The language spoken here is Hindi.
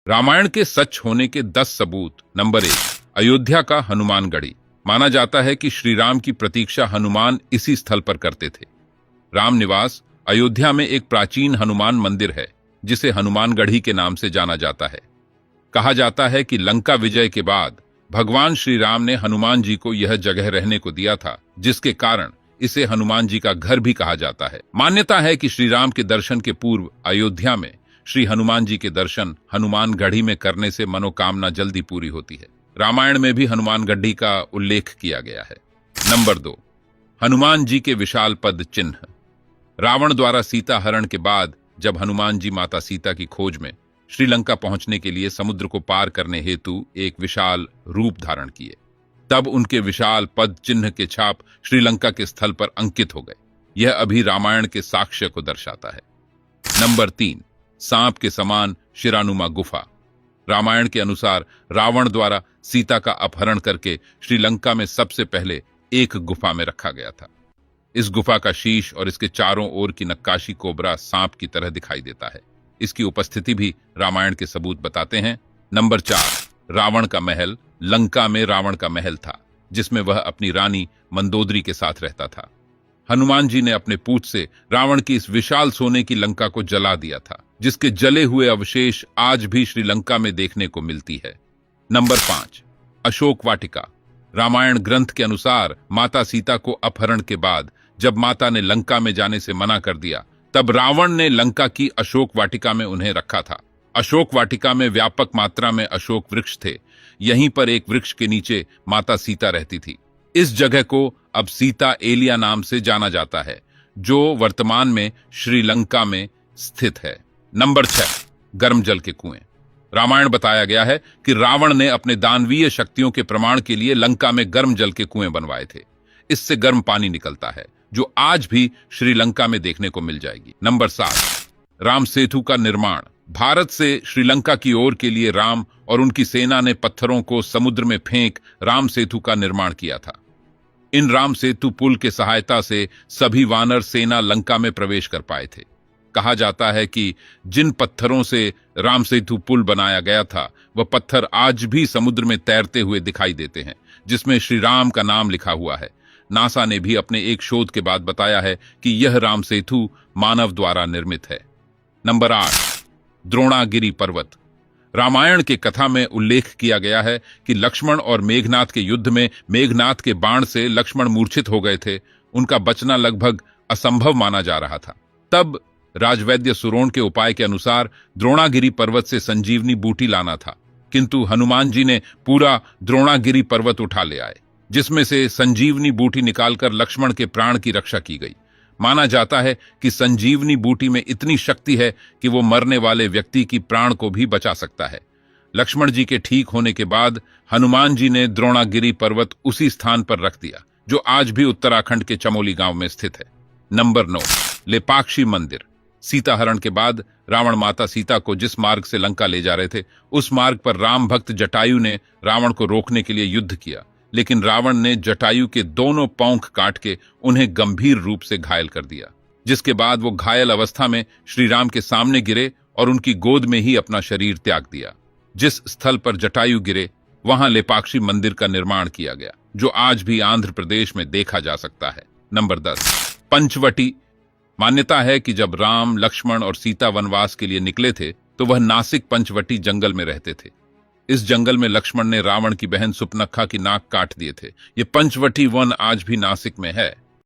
रामायण के सच होने के 10 सबूत। नंबर 1, अयोध्या का हनुमानगढ़ी। माना जाता है कि श्री राम की प्रतीक्षा हनुमान इसी स्थल पर करते थे। राम निवास अयोध्या में एक प्राचीन हनुमान मंदिर है जिसे हनुमानगढ़ी के नाम से जाना जाता है। कहा जाता है कि लंका विजय के बाद भगवान श्री राम ने हनुमान जी को यह जगह रहने को दिया था, जिसके कारण इसे हनुमान जी का घर भी कहा जाता है। मान्यता है कि श्री राम के दर्शन के पूर्व अयोध्या में श्री हनुमान जी के दर्शन हनुमानगढ़ी में करने से मनोकामना जल्दी पूरी होती है। रामायण में भी हनुमानगढ़ी का उल्लेख किया गया है। नंबर 2, हनुमान जी के विशाल पद चिन्ह। रावण द्वारा सीता हरण के बाद जब हनुमान जी माता सीता की खोज में श्रीलंका पहुंचने के लिए समुद्र को पार करने हेतु एक विशाल रूप धारण किए, तब उनके विशाल पद चिन्ह के छाप श्रीलंका के स्थल पर अंकित हो गए। यह अभी रामायण के साक्ष्य को दर्शाता है। नंबर 3, सांप के समान शिरानुमा गुफा। रामायण के अनुसार रावण द्वारा सीता का अपहरण करके श्रीलंका में सबसे पहले एक गुफा में रखा गया था। इस गुफा का शीश और इसके चारों ओर की नक्काशी कोबरा सांप की तरह दिखाई देता है। इसकी उपस्थिति भी रामायण के सबूत बताते हैं। नंबर 4, रावण का महल। लंका में रावण का महल था जिसमें वह अपनी रानी मंदोदरी के साथ रहता था। हनुमान जी ने अपने पूछ से रावण की इस विशाल सोने की लंका को जला दिया था, जिसके जले हुए अवशेष आज भी श्रीलंका में देखने को मिलती है। नंबर 5, अशोक वाटिका। रामायण ग्रंथ के अनुसार माता सीता को अपहरण के बाद जब माता ने लंका में जाने से मना कर दिया, तब रावण ने लंका की अशोक वाटिका में उन्हें रखा था। अशोक वाटिका में व्यापक मात्रा में अशोक वृक्ष थे। यहीं पर एक वृक्ष के नीचे माता सीता रहती थी। इस जगह को अब सीता एलिया नाम से जाना जाता है, जो वर्तमान में श्रीलंका में स्थित है। नंबर 6, गर्म जल के कुएं। रामायण बताया गया है कि रावण ने अपने दानवीय शक्तियों के प्रमाण के लिए लंका में गर्म जल के कुएं बनवाए थे। इससे गर्म पानी निकलता है जो आज भी श्रीलंका में देखने को मिल जाएगी। नंबर 7, राम सेतु का निर्माण। भारत से श्रीलंका की ओर के लिए राम और उनकी सेना ने पत्थरों को समुद्र में फेंक राम सेतु का निर्माण किया था। इन राम सेतु पुल के सहायता से सभी वानर सेना लंका में प्रवेश कर पाए थे। कहा जाता है कि जिन पत्थरों से राम सेतु पुल बनाया गया था वह पत्थर आज भी समुद्र में तैरते हुए दिखाई देते हैं, जिसमें श्री राम का नाम लिखा हुआ है। नासा ने भी अपने एक शोध के बाद बताया है कि यह राम सेतु मानव द्वारा निर्मित है। नंबर 8, द्रोणागिरी पर्वत। रामायण के कथा में उल्लेख किया गया है कि लक्ष्मण और मेघनाथ के युद्ध में मेघनाथ के बाण से लक्ष्मण मूर्छित हो गए थे। उनका बचना लगभग असंभव माना जा रहा था। तब राजवैद्य सुरोण के उपाय के अनुसार द्रोणागिरी पर्वत से संजीवनी बूटी लाना था, किंतु हनुमान जी ने पूरा द्रोणागिरी पर्वत उठा ले आए, जिसमें से संजीवनी बूटी निकालकर लक्ष्मण के प्राण की रक्षा की गई। माना जाता है कि संजीवनी बूटी में इतनी शक्ति है कि वो मरने वाले व्यक्ति की प्राण को भी बचा सकता है। लक्ष्मण जी के ठीक होने के बाद हनुमान जी ने द्रोणागिरी पर्वत उसी स्थान पर रख दिया, जो आज भी उत्तराखंड के चमोली गांव में स्थित है। नंबर 9, लेपाक्षी मंदिर। सीता हरण के बाद रावण माता सीता को जिस मार्ग से लंका ले जा रहे थे, उस मार्ग पर राम भक्त जटायु ने रावण को रोकने के लिए युद्ध किया, लेकिन रावण ने जटायु के दोनों पौंख काट के उन्हें गंभीर रूप से घायल कर दिया, जिसके बाद वो घायल अवस्था में श्री राम के सामने गिरे और उनकी गोद में ही अपना शरीर त्याग दिया। जिस स्थल पर जटायु गिरे वहां लेपाक्षी मंदिर का निर्माण किया गया, जो आज भी आंध्र प्रदेश में देखा जा सकता है। नंबर 10, पंचवटी। मान्यता है कि जब राम, लक्ष्मण और सीता वनवास के लिए निकले थे तो वह नासिक पंचवटी जंगल में रहते थे। इस जंगल में लक्ष्मण ने रावण की बहन सुपनखा की नाक काट दिए थे। ये पंचवटी वन आज भी नासिक में है।